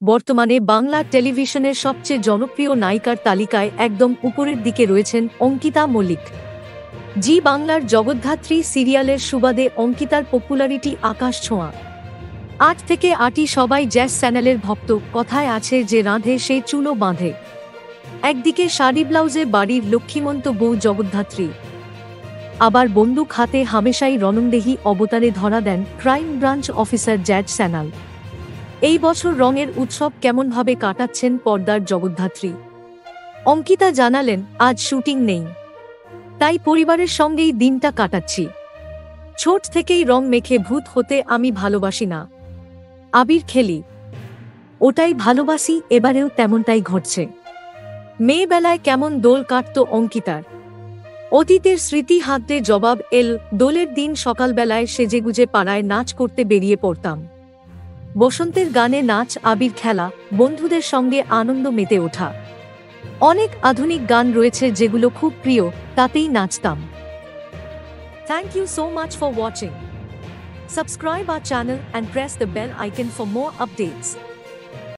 বর্তমানে বাংলা টেলিভিশনের সবচেয়ে জনপ্রিয় নায়িকার তালিকায় একদম উপরের দিকে রয়েছেন অঙ্কিতা মল্লিক। জি বাংলার জগদ্ধাত্রী সিরিয়ালের সুবাদে অঙ্কিতার পপুলারিটি আকাশ ছোঁয়া। ৮ থেকে আটই সবাই জ্যাজ চ্যানেলের ভক্ত। কথায় আছে যে রাঁধে সে চুলো বাঁধে। একদিকে শাড়ি ব্লাউজে বাড়ির লক্ষ্মীমন্ত বউ জগদ্ধাত্রী, আবার বন্দুক হাতে হামেশাই রণংদেহী অবতারে ধরা দেন crime branch officer Jazz Sanyal. এই বছর রঙের উৎসব কেমনভাবে কাটাচ্ছেন পর্দার জগদ্ধাত্রী? অঙ্কিতা জানালেন, আজ শুটিং নেই, তাই পরিবারের সঙ্গেই দিনটা কাটাচ্ছি। ছোট থেকেই রং মেখে ভূত হতে আমি ভালোবাসি না, আবির খেলি, ওটাই ভালোবাসি, এবারেও তেমনটাই ঘটছে। মেয়েবেলায় কেমন দোল কাটত অঙ্কিতার, অতীতের স্মৃতি হাতড়ে জবাব এল। দোলের দিন সকালবেলায় সেজেগুজে পাড়ায় নাচ করতে বেরিয়ে পড়তাম। বসন্তের গানে নাচ, আবির খেলা, বন্ধুদের সঙ্গে আনন্দ মেতে ওঠা। অনেক আধুনিক গান রয়েছে যেগুলো খুব প্রিয়, তাতেই নাচতাম। Thank you so much for watching. Subscribe our channel and press the bell icon for more updates.